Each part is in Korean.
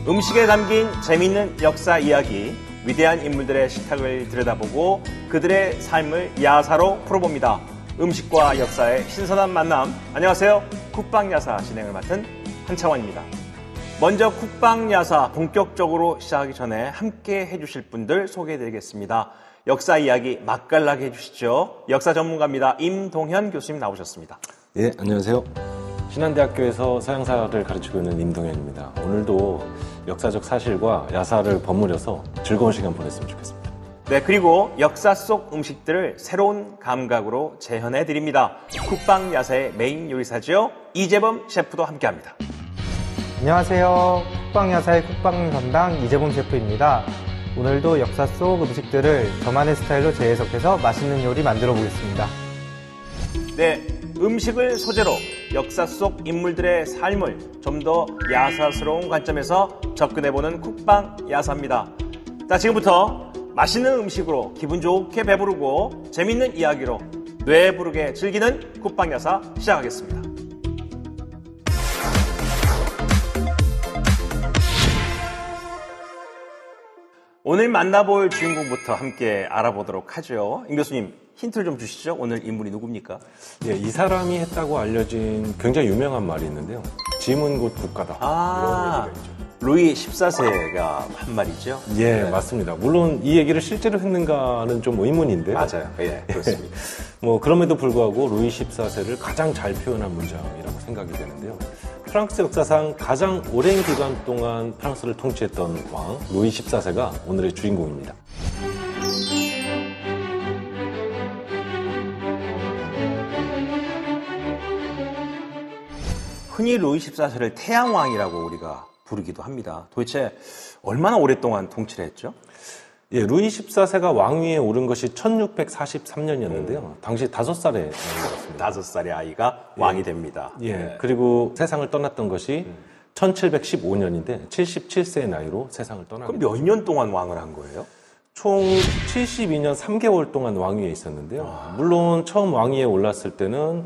음식에 담긴 재미있는 역사 이야기, 위대한 인물들의 식탁을 들여다보고 그들의 삶을 야사로 풀어봅니다. 음식과 역사의 신선한 만남. 안녕하세요. 국방야사 진행을 맡은 한창원입니다. 먼저 국방야사 본격적으로 시작하기 전에 함께 해주실 분들 소개해드리겠습니다. 역사 이야기 맛깔나게 해주시죠. 역사 전문가입니다. 임동현 교수님 나오셨습니다. 예, 안녕하세요. 신한대학교에서 서양사를 가르치고 있는 임동현입니다. 오늘도 역사적 사실과 야사를 버무려서 즐거운 시간 보냈으면 좋겠습니다. 네, 그리고 역사 속 음식들을 새로운 감각으로 재현해 드립니다. 국방야사의 메인 요리사죠. 이재범 셰프도 함께합니다. 안녕하세요. 국방야사의 국방 담당 이재범 셰프입니다. 오늘도 역사 속 음식들을 저만의 스타일로 재해석해서 맛있는 요리 만들어 보겠습니다. 네, 음식을 소재로 역사 속 인물들의 삶을 좀 더 야사스러운 관점에서 접근해보는 국방야사입니다. 자, 지금부터 맛있는 음식으로 기분 좋게 배부르고 재밌는 이야기로 뇌 부르게 즐기는 국방야사 시작하겠습니다. 오늘 만나볼 주인공부터 함께 알아보도록 하죠. 임 교수님, 힌트를 좀 주시죠. 오늘 인물이 누굽니까? 예, 이 사람이 했다고 알려진 굉장히 유명한 말이 있는데요. 짐은 곧 국가다. 이런 얘기가 있죠. 루이 14세가 한 말이죠. 예, 네. 맞습니다. 물론 이 얘기를 실제로 했는가는 좀 의문인데요. 맞아요. 예, 그렇습니다. 그럼에도 불구하고 루이 14세를 가장 잘 표현한 문장이라고 생각이 되는데요. 프랑스 역사상 가장 오랜 기간 동안 프랑스를 통치했던 왕 루이 14세가 오늘의 주인공입니다. 흔히 루이 14세를 태양왕이라고 우리가 부르기도 합니다. 도대체 얼마나 오랫동안 통치를 했죠? 예, 루이 14세가 왕위에 오른 것이 1643년이었는데요. 당시 5살의 왕이었습니다. 5살의 아이가 왕이 됩니다. 예, 네. 그리고 세상을 떠났던 것이 1715년인데 77세의 나이로 세상을 떠나게 그럼 됐죠. 몇 년 동안 왕을 한 거예요? 총 72년 3개월 동안 왕위에 있었는데요. 물론 처음 왕위에 올랐을 때는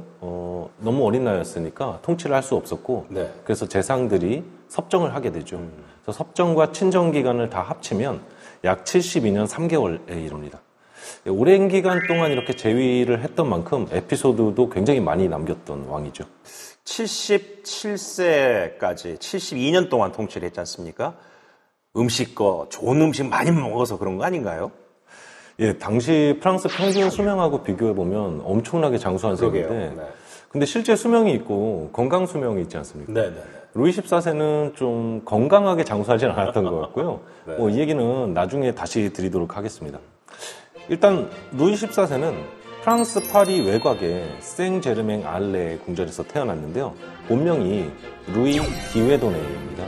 너무 어린 나이였으니까 통치를 할 수 없었고 네. 그래서 재상들이 섭정을 하게 되죠. 그래서 섭정과 친정 기간을 다 합치면 약 72년 3개월에 이릅니다. 오랜 기간 동안 이렇게 재위를 했던 만큼 에피소드도 굉장히 많이 남겼던 왕이죠. 77세까지 72년 동안 통치를 했지 않습니까? 좋은 음식 많이 먹어서 그런 거 아닌가요? 예, 당시 프랑스 평균 수명하고 비교해보면 엄청나게 장수한 세인데 네. 근데 실제 수명이 있고 건강 수명이 있지 않습니까? 네네. 루이 14세는 좀 건강하게 장수하진 않았던 것 같고요. 네. 이 얘기는 나중에 다시 드리도록 하겠습니다. 일단 루이 14세는 프랑스 파리 외곽의 생제르맹 알레 궁전에서 태어났는데요. 본명이 루이 디웨도네입니다.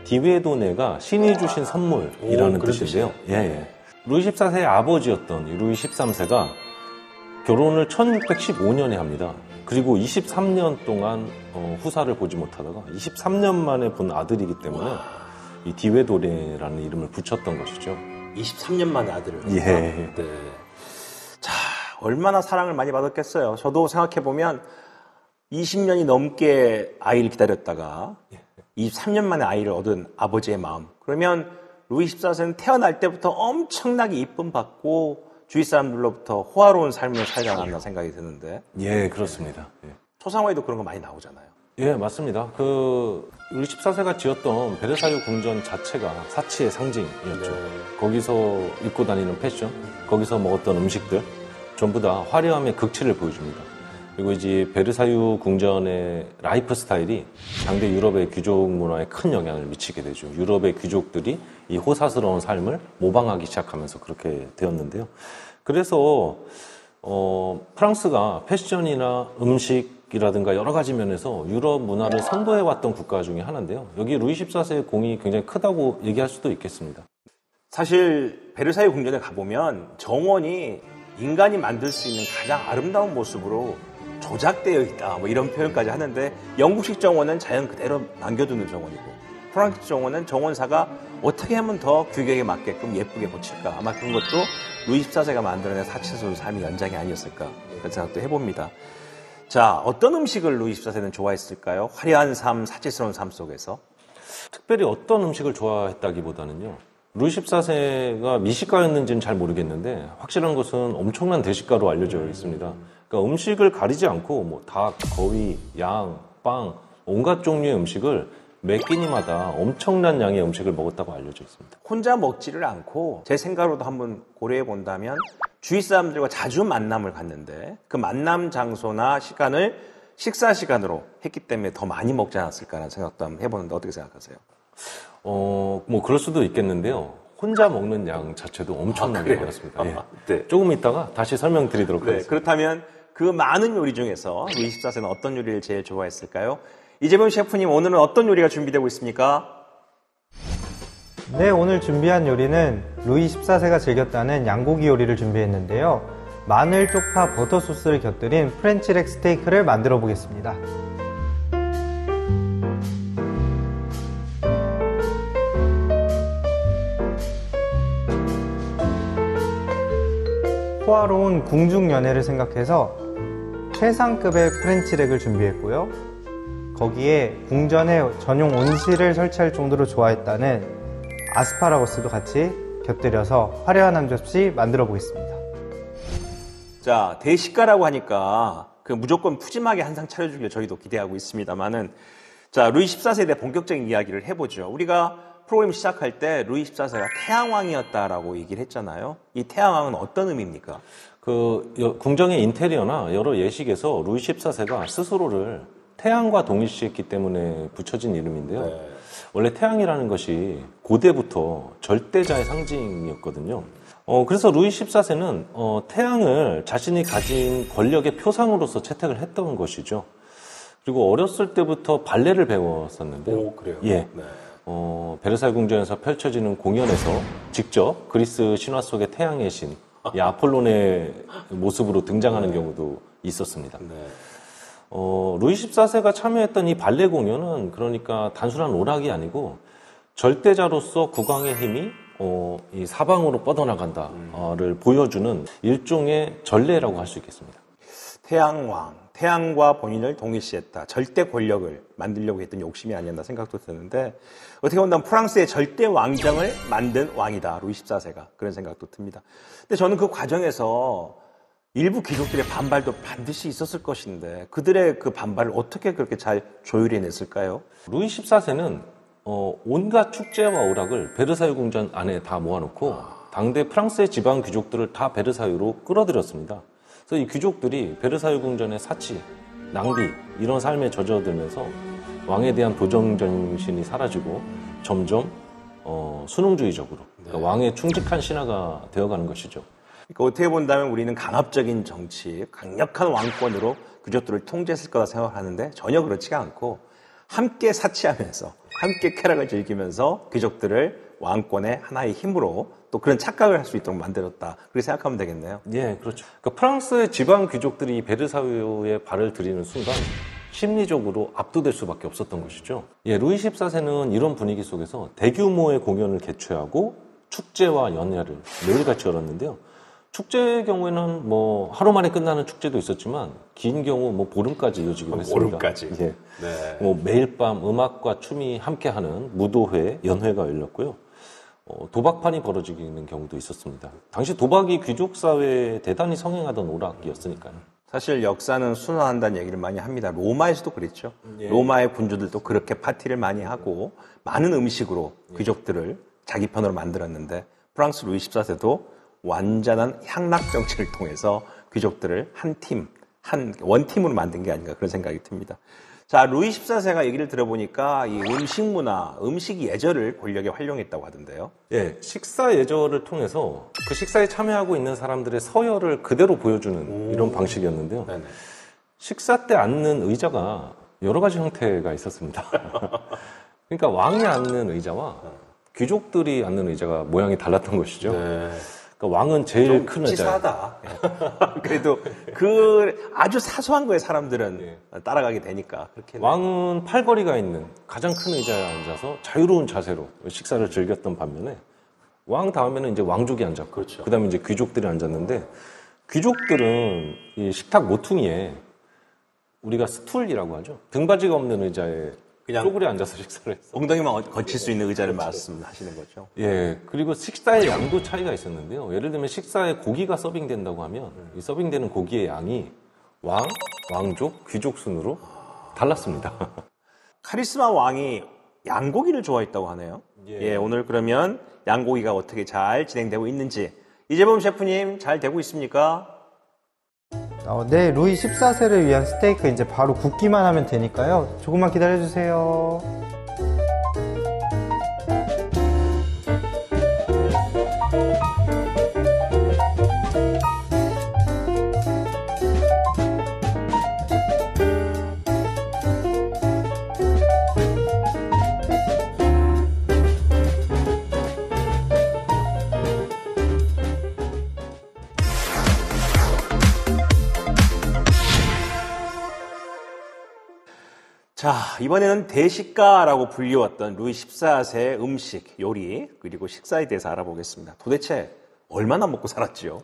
디웨도네가 신이 주신 선물이라는 뜻인데요. 예. 루이 14세의 아버지였던 루이 13세가 결혼을 1615년에 합니다. 그리고 23년 동안 후사를 보지 못하다가 23년 만에 본 아들이기 때문에 이 디웨도네라는 이름을 붙였던 것이죠. 23년 만에 아들을. 예. 네. 자, 얼마나 사랑을 많이 받았겠어요. 저도 생각해보면 20년이 넘게 아이를 기다렸다가 23년 만에 아이를 얻은 아버지의 마음. 그러면 루이 14세는 태어날 때부터 엄청나게 이쁨 받고 주위 사람들로부터 호화로운 삶을 살지 않았나 생각이 드는데. 예, 그렇습니다. 예. 초상화에도 그런 거 많이 나오잖아요. 예, 맞습니다. 루이 14세가 지었던 베르사유 궁전 자체가 사치의 상징이었죠. 네. 거기서 입고 다니는 패션, 거기서 먹었던 음식들, 전부 다 화려함의 극치를 보여줍니다. 그리고 이제 베르사유 궁전의 라이프 스타일이 당대 유럽의 귀족 문화에 큰 영향을 미치게 되죠. 유럽의 귀족들이 이 호사스러운 삶을 모방하기 시작하면서 그렇게 되었는데요. 그래서 프랑스가 패션이나 음식이라든가 여러 가지 면에서 유럽 문화를 선도해왔던 국가 중에 하나인데요. 여기 루이 14세의 공이 굉장히 크다고 얘기할 수도 있겠습니다. 사실 베르사유 궁전에 가보면 정원이 인간이 만들 수 있는 가장 아름다운 모습으로 조작되어 있다, 이런 표현까지 하는데, 영국식 정원은 자연 그대로 남겨두는 정원이고, 프랑스 정원은 정원사가 어떻게 하면 더 규격에 맞게끔 예쁘게 고칠까, 아마 그런 것도 루이 14세가 만들어낸 사치스러운 삶의 연장이 아니었을까, 그런 생각도 해봅니다. 자, 어떤 음식을 루이 14세는 좋아했을까요? 화려한 삶, 사치스러운 삶 속에서. 특별히 어떤 음식을 좋아했다기보다는요. 루이 14세가 미식가였는지는 잘 모르겠는데 확실한 것은 엄청난 대식가로 알려져 있습니다. 그러니까 음식을 가리지 않고 뭐 닭, 거위, 양, 빵, 온갖 종류의 음식을 매 끼니마다 엄청난 양의 음식을 먹었다고 알려져 있습니다. 혼자 먹지를 않고 제 생각으로도 한번 고려해 본다면 주위 사람들과 자주 만남을 갖는데 그 만남 장소나 시간을 식사 시간으로 했기 때문에 더 많이 먹지 않았을까라는 생각도 한번 해보는데 어떻게 생각하세요? 뭐 그럴 수도 있겠는데요. 혼자 먹는 양 자체도 엄청나게 많았습니다. 예. 네. 조금 이따가 다시 설명드리도록 네, 하겠습니다. 그렇다면 그 많은 요리 중에서 루이 14세는 어떤 요리를 제일 좋아했을까요? 이재범 셰프님, 오늘은 어떤 요리가 준비되고 있습니까? 네, 오늘 준비한 요리는 루이 14세가 즐겼다는 양고기 요리를 준비했는데요. 마늘, 쪽파, 버터 소스를 곁들인 프렌치렉 스테이크를 만들어 보겠습니다. 호화로운 궁중 연회를 생각해서 최상급의 프렌치렉을 준비했고요. 거기에 궁전에 전용 온실을 설치할 정도로 좋아했다는 아스파라거스도 같이 곁들여서 화려한 한 접시 만들어 보겠습니다. 자, 대식가라고 하니까 그 무조건 푸짐하게 한 상 차려주길 저희도 기대하고 있습니다만은 자, 루이 14세에 대해 본격적인 이야기를 해보죠. 우리가 프로그램 시작할 때 루이 14세가 태양왕이었다라고 얘기를 했잖아요. 이 태양왕은 어떤 의미입니까? 궁정의 인테리어나 여러 예식에서 루이 14세가 스스로를 태양과 동일시했기 때문에 붙여진 이름인데요. 네. 원래 태양이라는 것이 고대부터 절대자의 상징이었거든요. 그래서 루이 14세는 태양을 자신이 가진 권력의 표상으로서 채택을 했던 것이죠. 그리고 어렸을 때부터 발레를 배웠었는데요. 오, 그래요? 예. 네. 베르사유 궁전에서 펼쳐지는 공연에서 직접 그리스 신화 속의 태양의 신, 이 아폴론의 모습으로 등장하는 경우도 있었습니다. 네. 루이 14세가 참여했던 이 발레 공연은 그러니까 단순한 오락이 아니고 절대자로서 국왕의 힘이 이 사방으로 뻗어나간다를 보여주는 일종의 전례라고 할 수 있겠습니다. 태양왕, 태양과 본인을 동일시했다. 절대 권력을 만들려고 했던 욕심이 아니었나 생각도 드는데 어떻게 본다면 프랑스의 절대 왕정을 만든 왕이다. 루이 14세가. 그런 생각도 듭니다. 근데 저는 그 과정에서 일부 귀족들의 반발도 반드시 있었을 것인데 그들의 그 반발을 어떻게 그렇게 잘 조율해냈을까요? 루이 14세는 온갖 축제와 오락을 베르사유 궁전 안에 다 모아놓고 당대 프랑스의 지방 귀족들을 다 베르사유로 끌어들였습니다. 그래서 이 귀족들이 베르사유 궁전의 사치, 낭비 이런 삶에 젖어들면서 왕에 대한 도전 정신이 사라지고 점점 순응주의적으로 그러니까 왕에 충직한 신하가 되어가는 것이죠. 그러니까 어떻게 본다면 우리는 강압적인 정치, 강력한 왕권으로 귀족들을 통제했을 거라 생각하는데 전혀 그렇지가 않고 함께 사치하면서 함께 쾌락을 즐기면서 귀족들을 왕권의 하나의 힘으로 또 그런 착각을 할 수 있도록 만들었다. 그렇게 생각하면 되겠네요. 예, 그렇죠. 그러니까 프랑스의 지방 귀족들이 베르사유에 발을 들이는 순간 심리적으로 압도될 수밖에 없었던 것이죠. 예, 루이 14세는 이런 분위기 속에서 대규모의 공연을 개최하고 축제와 연회를 매일같이 열었는데요. 축제의 경우에는 뭐 하루 만에 끝나는 축제도 있었지만 긴 경우 뭐 보름까지 이어지기도 했습니다. 보름까지. 예. 네. 뭐 매일 밤 음악과 춤이 함께하는 무도회, 연회가 열렸고요. 도박판이 벌어지는 경우도 있었습니다. 당시 도박이 귀족 사회에 대단히 성행하던 오락이었으니까요. 사실 역사는 순환한다는 얘기를 많이 합니다. 로마에서도 그랬죠. 로마의 군주들도 그렇게 파티를 많이 하고 많은 음식으로 귀족들을 자기 편으로 만들었는데 프랑스 루이 14세도 완전한 향락 정치를 통해서 귀족들을 원팀으로 만든 게 아닌가 그런 생각이 듭니다. 자, 루이 14세가 얘기를 들어보니까 이 음식 문화, 음식 예절을 권력에 활용했다고 하던데요. 예, 식사 예절을 통해서 그 식사에 참여하고 있는 사람들의 서열을 그대로 보여주는 이런 방식이었는데요. 네네. 식사 때 앉는 의자가 여러 가지 형태가 있었습니다. 그러니까 왕이 앉는 의자와 귀족들이 앉는 의자가 모양이 달랐던 것이죠. 네. 그러니까 왕은 제일 큰 의자. 치사하다. 그래도 그 아주 사소한 거에 사람들은 따라가게 되니까. 그렇게 왕은 팔걸이가 있는 가장 큰 의자에 앉아서 자유로운 자세로 식사를 즐겼던 반면에 왕 다음에는 이제 왕족이 앉았고 그렇죠. 그다음에 이제 귀족들이 앉았는데 귀족들은 이 식탁 모퉁이에 우리가 스툴이라고 하죠. 등받이가 없는 의자에 그냥 쪼그려 앉아서 식사를 했어요. 엉덩이만 거칠 수 있는 의자를 말씀하시는 거죠. 예, 그리고 식사의 양도 차이가 있었는데요. 예를 들면 식사에 고기가 서빙된다고 하면 이 서빙되는 고기의 양이 왕족, 귀족 순으로 달랐습니다. 카리스마 왕이 양고기를 좋아했다고 하네요. 예, 오늘 그러면 양고기가 어떻게 잘 진행되고 있는지 이재범 셰프님 잘 되고 있습니까? 네, 루이 14세를 위한 스테이크 이제 바로 굽기만 하면 되니까요. 조금만 기다려주세요. 자, 이번에는 대식가라고 불리웠던 루이 14세의 음식, 요리, 그리고 식사에 대해서 알아보겠습니다. 도대체 얼마나 먹고 살았지요?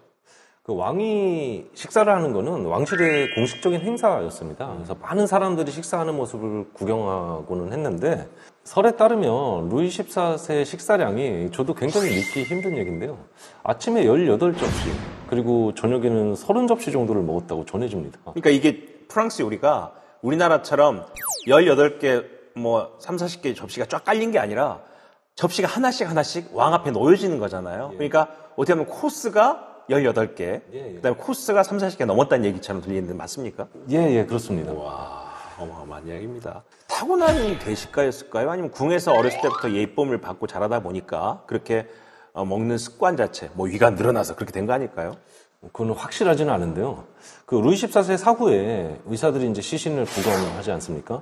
그 왕이 식사를 하는 거는 왕실의 공식적인 행사였습니다. 그래서 많은 사람들이 식사하는 모습을 구경하고는 했는데 설에 따르면 루이 14세의 식사량이 저도 굉장히 믿기 힘든 얘기인데요. 아침에 18접시, 그리고 저녁에는 30접시 정도를 먹었다고 전해집니다. 그러니까 이게 프랑스 요리가 우리나라처럼 18개, 3, 40개 접시가 쫙 깔린 게 아니라 접시가 하나씩 왕 앞에 놓여지는 거잖아요. 그러니까 어떻게 보면 코스가 18개, 그다음에 코스가 3, 40개 넘었다는 얘기처럼 들리는데 맞습니까? 예, 그렇습니다. 와, 어마어마한 이야기입니다. 타고난 대식가였을까요? 아니면 궁에서 어렸을 때부터 예쁨을 받고 자라다 보니까 그렇게 먹는 습관 자체, 위가 늘어나서 그렇게 된 거 아닐까요? 그건 확실하지는 않은데요. 그 루이 14세 사후에 의사들이 이제 시신을 부검하지 않습니까?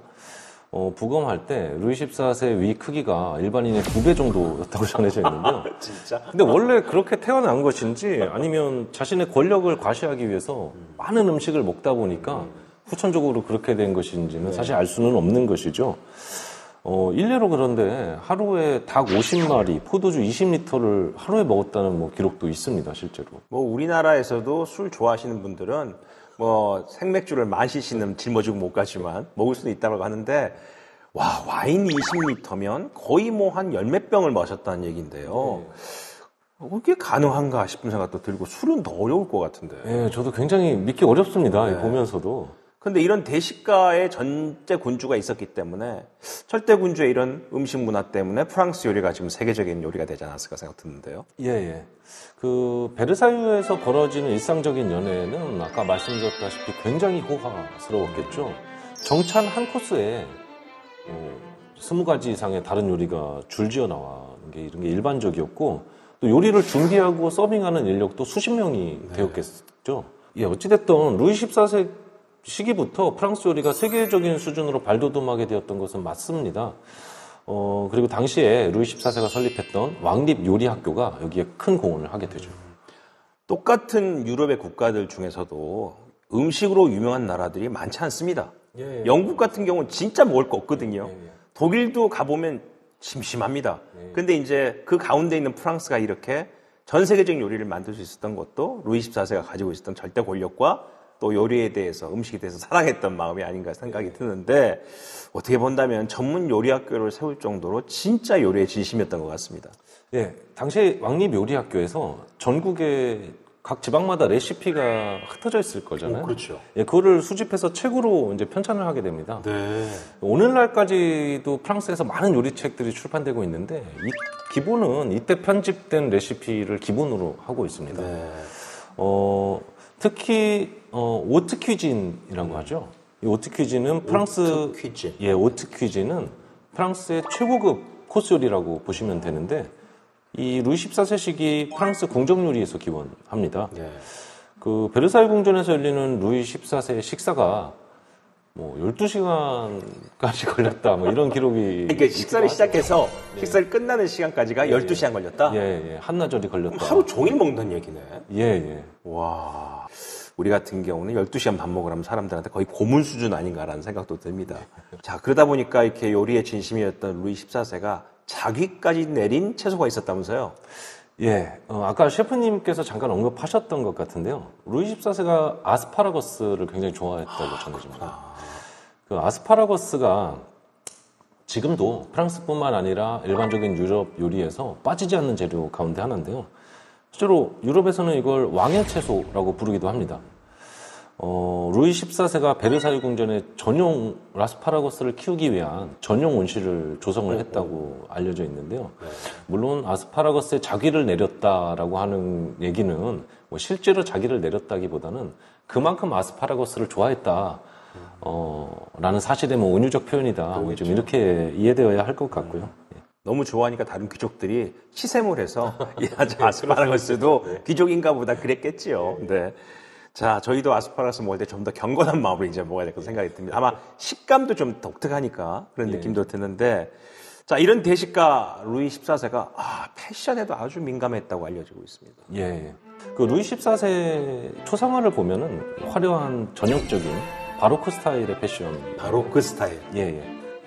부검할 때 루이 14세 위 크기가 일반인의 2배 정도였다고 전해져 있는데요. 진짜? 근데 원래 그렇게 태어난 것인지 아니면 자신의 권력을 과시하기 위해서 많은 음식을 먹다 보니까 후천적으로 그렇게 된 것인지는 사실 알 수는 없는 것이죠. 일례로 그런데 하루에 닭 50마리, 포도주 20리터를 하루에 먹었다는 기록도 있습니다, 실제로. 우리나라에서도 술 좋아하시는 분들은 생맥주를 마시시는 짊어지고 못 가지만 먹을 수도 있다고 하는데, 와인 20리터면 거의 한 열 몇 병을 마셨다는 얘기인데요. 그게 가능한가 싶은 생각도 들고 술은 더 어려울 것 같은데. 네, 저도 굉장히 믿기 어렵습니다, 보면서도. 근데 이런 대식가의 전제 군주가 있었기 때문에 철대 군주의 이런 음식 문화 때문에 프랑스 요리가 지금 세계적인 요리가 되지 않았을까 생각 드는데요. 예. 그 베르사유에서 벌어지는 일상적인 연애는 아까 말씀드렸다시피 굉장히 호화스러웠겠죠. 정찬 한 코스에 20가지 이상의 다른 요리가 줄지어 나와는 게 이런 게 일반적이었고 또 요리를 준비하고 서빙하는 인력도 수십 명이 되었겠죠. 예, 어찌됐든 루이 14세 시기부터 프랑스 요리가 세계적인 수준으로 발돋움하게 되었던 것은 맞습니다. 그리고 당시에 루이 14세가 설립했던 왕립 요리 학교가 여기에 큰 공헌을 하게 되죠. 똑같은 유럽의 국가들 중에서도 음식으로 유명한 나라들이 많지 않습니다. 영국 같은 경우는 진짜 먹을 거 없거든요. 독일도 가보면 심심합니다. 근데 이제 그 가운데 있는 프랑스가 이렇게 전 세계적인 요리를 만들 수 있었던 것도 루이 14세가 가지고 있었던 절대 권력과 또 요리에 대해서, 음식에 대해서 사랑했던 마음이 아닌가 생각이 드는데 어떻게 본다면 전문 요리 학교를 세울 정도로 진짜 요리에 진심이었던 것 같습니다. 예, 당시 왕립 요리 학교에서 전국의 각 지방마다 레시피가 흩어져 있을 거잖아요. 그렇죠. 예, 그거를 수집해서 책으로 이제 편찬을 하게 됩니다. 네. 오늘날까지도 프랑스에서 많은 요리책들이 출판되고 있는데 이 기본은 이때 편집된 레시피를 기본으로 하고 있습니다. 네. 특히 오트 퀴진이라고 하죠. 이 오트 퀴진은 프랑스 퀴즈. 예, 오트 퀴진은 프랑스의 최고급 코스 요리라고 보시면 되는데 이 루이 14세 시기 프랑스 궁정 요리에서 기원합니다. 그 베르사유 궁전에서 열리는 루이 14세의 식사가 12시간까지 걸렸다. 이런 기록이. 그러니까 식사를 시작해서 식사를 끝나는 시간까지가 12시간 걸렸다? 예. 한나절이 걸렸다. 하루 종일 먹는 얘기네. 예. 와. 우리 같은 경우는 12시간 밥 먹으라면 사람들한테 거의 고문 수준 아닌가라는 생각도 듭니다. 자, 그러다 보니까 이렇게 요리의 진심이었던 루이 14세가 자귀까지 내린 채소가 있었다면서요? 예. 아까 셰프님께서 잠깐 언급하셨던 것 같은데요. 루이 14세가 아스파라거스를 굉장히 좋아했다고 전해집니다. 그 아스파라거스가 지금도 프랑스뿐만 아니라 일반적인 유럽 요리에서 빠지지 않는 재료 가운데 하나인데요. 실제로 유럽에서는 이걸 왕의 채소라고 부르기도 합니다. 루이 14세가 베르사유 궁전에 전용 아스파라거스를 키우기 위한 전용 온실을 조성을 했다고 알려져 있는데요. 물론 아스파라거스에 자기를 내렸다라고 하는 얘기는 뭐 실제로 자기를 내렸다기보다는 그만큼 아스파라거스를 좋아했다. 라는 사실의 뭐 은유적 표현이다. 뭐 좀 이렇게 이해되어야 할 것 같고요. 너무 좋아하니까 다른 귀족들이 시샘을해서 아스파라거스도 귀족인가 보다 그랬겠지요. 네. 자, 저희도 아스파라거스 먹을 때 좀 더 경건한 마음으로 이제 먹어야 될 거 생각이 듭니다. 아마 식감도 좀 독특하니까 그런 느낌도 드는데, 자, 이런 대식가 루이 14세가 패션에도 아주 민감했다고 알려지고 있습니다. 예. 그 루이 14세 초상화를 보면은 화려한 전형적인 바로크 스타일의 패션. 바로크 스타일. 예.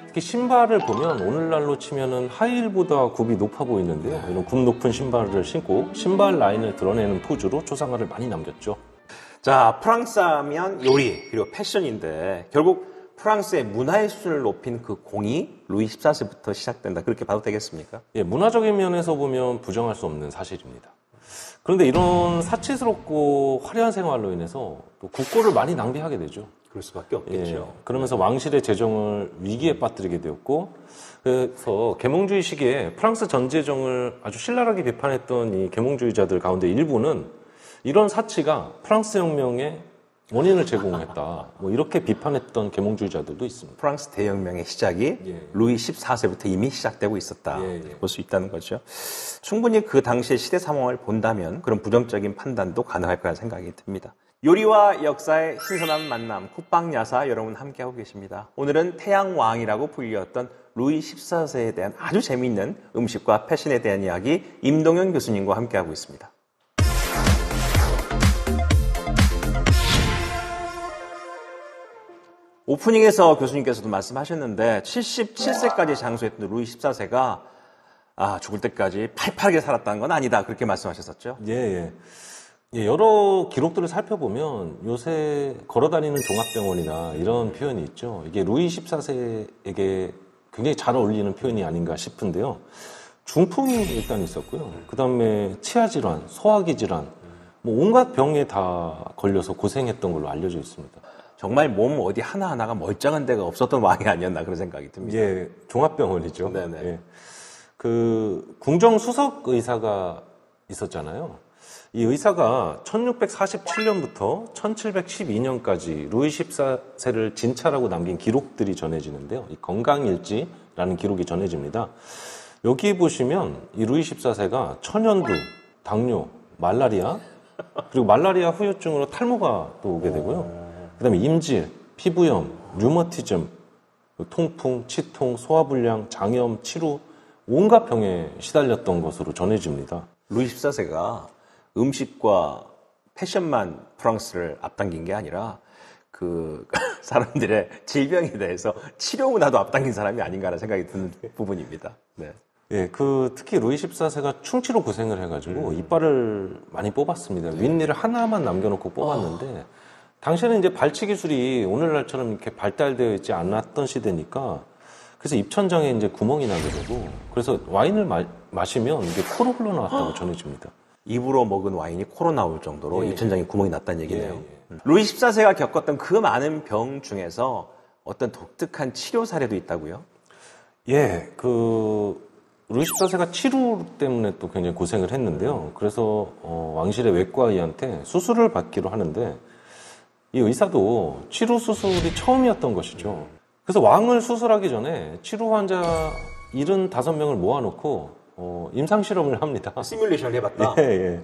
특히 신발을 보면 오늘날로 치면은 하이힐보다 굽이 높아 보이는데요. 이런 굽 높은 신발을 신고 신발 라인을 드러내는 포즈로 초상화를 많이 남겼죠. 자, 프랑스 하면 요리, 그리고 패션인데, 결국 프랑스의 문화의 수준을 높인 그 공이 루이 14세부터 시작된다. 그렇게 봐도 되겠습니까? 예, 문화적인 면에서 보면 부정할 수 없는 사실입니다. 그런데 이런 사치스럽고 화려한 생활로 인해서 또 국고를 많이 낭비하게 되죠. 그럴 수밖에 없겠죠. 예, 그러면서 왕실의 재정을 위기에 빠뜨리게 되었고, 그래서 계몽주의 시기에 프랑스 전제정을 아주 신랄하게 비판했던 이 계몽주의자들 가운데 일부는 이런 사치가 프랑스 혁명의 원인을 제공했다. 뭐 이렇게 비판했던 계몽주의자들도 있습니다. 프랑스 대혁명의 시작이 루이 14세부터 이미 시작되고 있었다. 볼 수 있다는 거죠. 충분히 그 당시의 시대 상황을 본다면 그런 부정적인 판단도 가능할 거라 생각이 듭니다. 요리와 역사의 신선한 만남, 쿡방야사 여러분 함께하고 계십니다. 오늘은 태양왕이라고 불렸던 루이 14세에 대한 아주 재미있는 음식과 패션에 대한 이야기 임동현 교수님과 함께하고 있습니다. 오프닝에서 교수님께서도 말씀하셨는데 77세까지 장수했던 루이 14세가 죽을 때까지 팔팔하게 살았다는 건 아니다. 그렇게 말씀하셨었죠? 예. 여러 기록들을 살펴보면 요새 걸어다니는 종합병원이나 이런 표현이 있죠. 이게 루이 14세에게 굉장히 잘 어울리는 표현이 아닌가 싶은데요. 중풍이 일단 있었고요. 그 다음에 치아질환, 소화기 질환, 뭐 온갖 병에 다 걸려서 고생했던 걸로 알려져 있습니다. 정말 몸 어디 하나하나가 멀쩡한 데가 없었던 왕이 아니었나 그런 생각이 듭니다. 예, 종합병원이죠. 네네. 예. 그 궁정 수석 의사가 있었잖아요. 이 의사가 1647년부터 1712년까지 루이 14세를 진찰하고 남긴 기록들이 전해지는데요. 이 건강일지라는 기록이 전해집니다. 여기 보시면 이 루이 14세가 천연두, 당뇨, 말라리아, 그리고 말라리아 후유증으로 탈모가 또 오게 되고요. 그다음에 임질, 피부염, 류머티즘, 통풍, 치통, 소화불량, 장염, 치루, 온갖 병에 시달렸던 것으로 전해집니다. 루이 14세가 음식과 패션만 프랑스를 앞당긴 게 아니라 그 사람들의 질병에 대해서 치료 문화도 앞당긴 사람이 아닌가라는 생각이 드는 부분입니다. 네. 예, 특히 루이 14세가 충치로 고생을 해가지고 이빨을 많이 뽑았습니다. 윗니를 하나만 남겨놓고 뽑았는데 당시에는 이제 발치 기술이 오늘날처럼 이렇게 발달되어 있지 않았던 시대니까 그래서 입천장에 이제 구멍이 나게 되고 그래서 와인을 마시면 이게 코로 흘러나왔다고 전해집니다. 입으로 먹은 와인이 코로 나올 정도로 입천장에 구멍이 났다는 얘기네요. 루이 14세가 겪었던 그 많은 병 중에서 어떤 독특한 치료 사례도 있다고요? 예, 루이 14세가 치료 때문에 또 굉장히 고생을 했는데요. 그래서 왕실의 외과의한테 수술을 받기로 하는데 이 의사도 치료 수술이 처음이었던 것이죠. 그래서 왕을 수술하기 전에 치료 환자 75명을 모아놓고 임상실험을 합니다. 시뮬레이션을 해봤다? 예.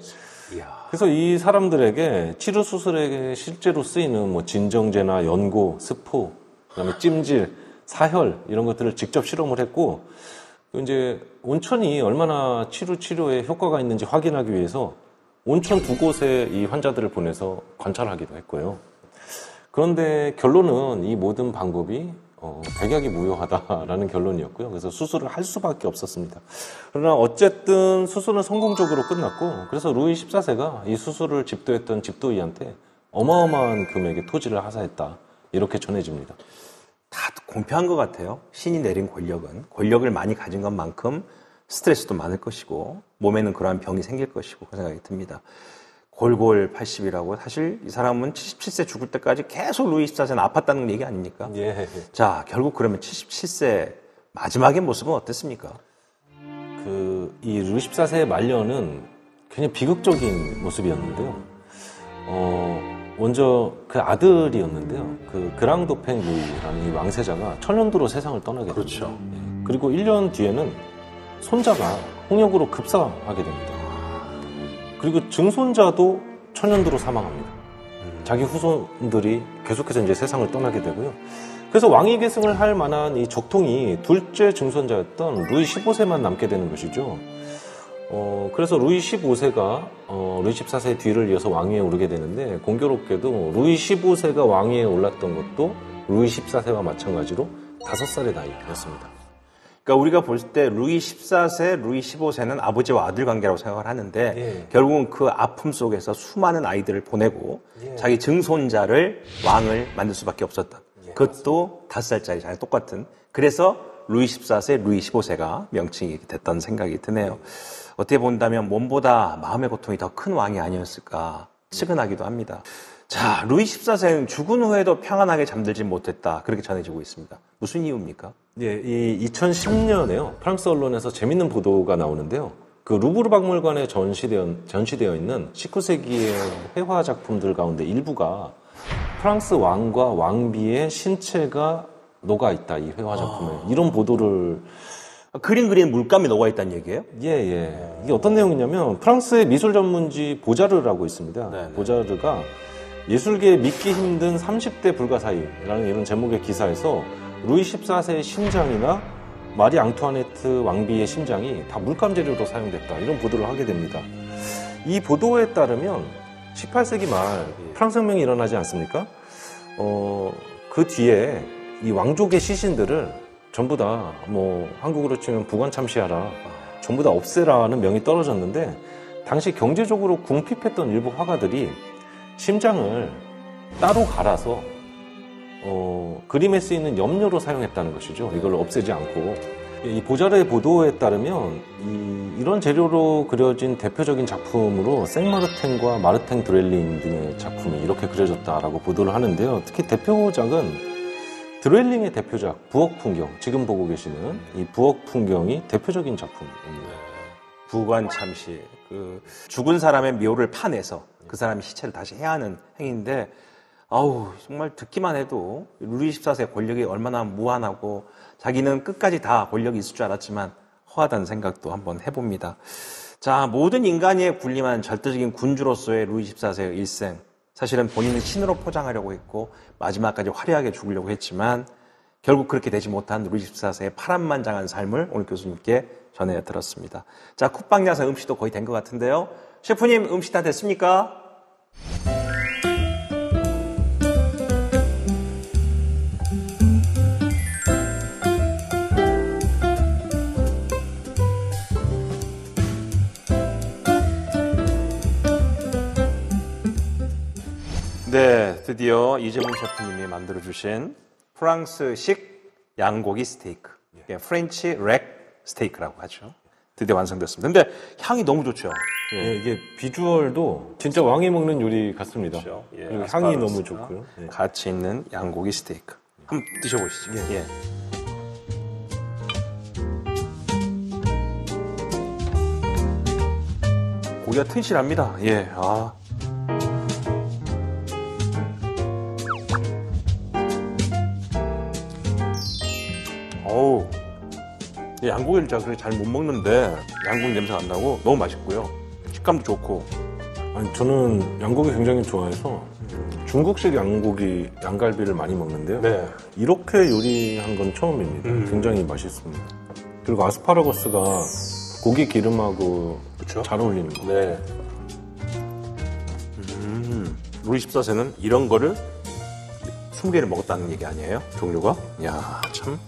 이야. 그래서 이 사람들에게 치료 수술에 실제로 쓰이는 뭐 진정제나 연고, 스포, 그다음에 찜질, 사혈 이런 것들을 직접 실험을 했고 이제 온천이 얼마나 치료에 효과가 있는지 확인하기 위해서 온천 2곳에 이 환자들을 보내서 관찰하기도 했고요. 그런데 결론은 이 모든 방법이 백약이 무효하다라는 결론이었고요. 그래서 수술을 할 수밖에 없었습니다. 그러나 어쨌든 수술은 성공적으로 끝났고 그래서 루이 14세가 이 수술을 집도했던 집도의한테 어마어마한 금액의 토지를 하사했다. 이렇게 전해집니다. 다 공평한 것 같아요. 신이 내린 권력을 많이 가진 것만큼 스트레스도 많을 것이고 몸에는 그러한 병이 생길 것이고 그런 생각이 듭니다. 골골 80이라고 사실 이 사람은 77세 죽을 때까지 계속 루이 14세는 아팠다는 얘기 아닙니까? 예. 자, 결국 그러면 77세 마지막의 모습은 어땠습니까? 이 루이 14세의 말년은 굉장히 비극적인 모습이었는데요. 먼저 그 아들이었는데요. 그 그랑도팽 루이라는 이 왕세자가 천연두로 세상을 떠나게 됩니다. 그렇죠. 예. 그리고 1년 뒤에는 손자가 홍역으로 급사하게 됩니다. 그리고 증손자도 천연두로 사망합니다. 자기 후손들이 계속해서 이제 세상을 떠나게 되고요. 그래서 왕위 계승을 할 만한 이 적통이 둘째 증손자였던 루이 15세만 남게 되는 것이죠. 그래서 루이 15세가 루이 14세의 뒤를 이어서 왕위에 오르게 되는데 공교롭게도 루이 15세가 왕위에 올랐던 것도 루이 14세와 마찬가지로 5살의 나이였습니다. 그러니까 우리가 볼 때 루이 14세, 루이 15세는 아버지와 아들 관계라고 생각을 하는데 예. 결국은 그 아픔 속에서 수많은 아이들을 보내고 자기 증손자를 왕을 만들 수밖에 없었다. 그것도 5살짜리 자랑 똑같은. 그래서 루이 14세, 루이 15세가 명칭이 됐다는 생각이 드네요. 어떻게 본다면 몸보다 마음의 고통이 더 큰 왕이 아니었을까 측은하기도 합니다. 자, 루이 14세는 죽은 후에도 평안하게 잠들지 못했다. 그렇게 전해지고 있습니다. 무슨 이유입니까? 예, 이 2010년에요. 프랑스 언론에서 재밌는 보도가 나오는데요. 그 루브르 박물관에 전시되어 있는 19세기의 회화 작품들 가운데 일부가 프랑스 왕과 왕비의 신체가 녹아있다, 이 회화 작품에. 이런 보도를. 그림 그리는 물감이 녹아있다는 얘기예요? 예. 이게 어떤 내용이냐면, 프랑스의 미술 전문지 보자르라고 있습니다. 네네. 보자르가 예술계에 믿기 힘든 30대 불가사의라는 이런 제목의 기사에서 루이 14세의 심장이나 마리 앙투아네트 왕비의 심장이 다 물감 재료로 사용됐다, 이런 보도를 하게 됩니다. 이 보도에 따르면 18세기 말 프랑스 혁명이 일어나지 않습니까? 그 뒤에 이 왕족의 시신들을 전부 다 한국으로 치면 부관 참시하라, 전부 다 없애라는 명이 떨어졌는데, 당시 경제적으로 궁핍했던 일부 화가들이 심장을 따로 갈아서 그림에 쓰이는 염료로 사용했다는 것이죠. 이걸 없애지 않고. 이 보자르의 보도에 따르면 이런 재료로 그려진 대표적인 작품으로 생마르탱과 마르탱 드웰링 등의 작품이 이렇게 그려졌다라고 보도를 하는데요. 특히 대표작은 드웰링의 대표작 부엌 풍경, 지금 보고 계시는 이 부엌 풍경이 대표적인 작품입니다. 부관 참시, 그 죽은 사람의 묘를 파내서 그 사람의 시체를 다시 해야 하는 행위인데, 정말 듣기만 해도 루이 14세의 권력이 얼마나 무한하고 자기는 끝까지 다 권력이 있을 줄 알았지만 허하다는 생각도 한번 해봅니다. 자, 모든 인간이 군림한 절대적인 군주로서의 루이 14세의 일생, 사실은 본인은 신으로 포장하려고 했고 마지막까지 화려하게 죽으려고 했지만 결국 그렇게 되지 못한 루이 14세의 파란만장한 삶을 오늘 교수님께 전해 들었습니다. 자, 쿡방야사 음식도 거의 된 것 같은데요. 셰프님, 음식 다 됐습니까? 네, 드디어 이재문 셰프님이 만들어주신 프랑스식 양고기 스테이크, 프렌치 렉 스테이크라고 하죠. 드디어 완성됐습니다. 근데 향이 너무 좋죠. 예, 이게 비주얼도 진짜 왕이 먹는 요리 같습니다. 그렇죠. 예, 그리고 향이 너무 좋고요. 예. 같이 있는 양고기 스테이크. 한번 드셔보시죠. 예. 고기가 튼실합니다. 예, 양고기를 제가 그렇게 잘 못 먹는데 양고기 냄새가 안 나고 너무 맛있고요. 식감도 좋고. 아니, 저는 양고기 굉장히 좋아해서 중국식 양갈비를 많이 먹는데요. 네. 이렇게 요리한 건 처음입니다. 굉장히 맛있습니다. 그리고 아스파라거스가 고기 기름하고 그쵸? 잘 어울리는 거. 네. 루이 14세는 이런 거를 20개를 먹었다는 얘기 아니에요? 종류가? 이야, 참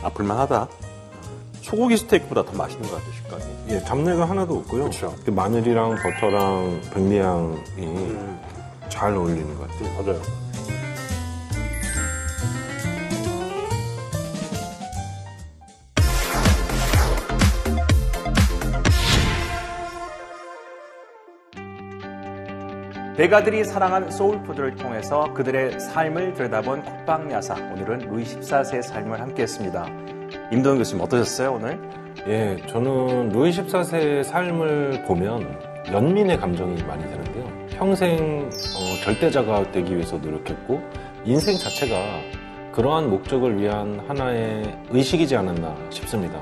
아플만 하다. 소고기 스테이크보다 더 맛있는 것 같아요, 식감이. 예, 잡내가 하나도 없고요. 그렇죠. 마늘이랑 버터랑 백미향이 잘 어울리는 것 같아요. 맞아요. 대가들이 사랑한 소울푸드를 통해서 그들의 삶을 들여다본 국방야사. 오늘은 루이 14세의 삶을 함께했습니다. 임동현 교수님 어떠셨어요 오늘? 예, 저는 루이 14세의 삶을 보면 연민의 감정이 많이 드는데요. 평생 절대자가 되기 위해서 노력했고 인생 자체가 그러한 목적을 위한 하나의 의식이지 않았나 싶습니다.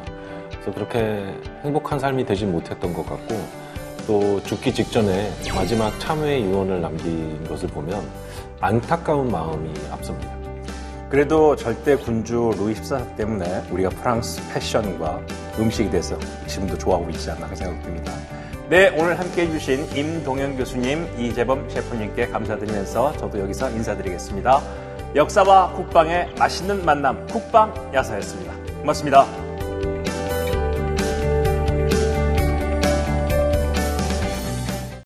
그래서 그렇게 행복한 삶이 되지 못했던 것 같고 또 죽기 직전에 마지막 참회의 유언을 남긴 것을 보면 안타까운 마음이 앞섭니다. 그래도 절대 군주 루이 14세 때문에 우리가 프랑스 패션과 음식에 대해서 지금도 좋아하고 있지 않나 생각됩니다. 네, 오늘 함께해 주신 임동현 교수님, 이재범 셰프님께 감사드리면서 저도 여기서 인사드리겠습니다. 역사와 국방의 맛있는 만남, 국방야사였습니다. 고맙습니다.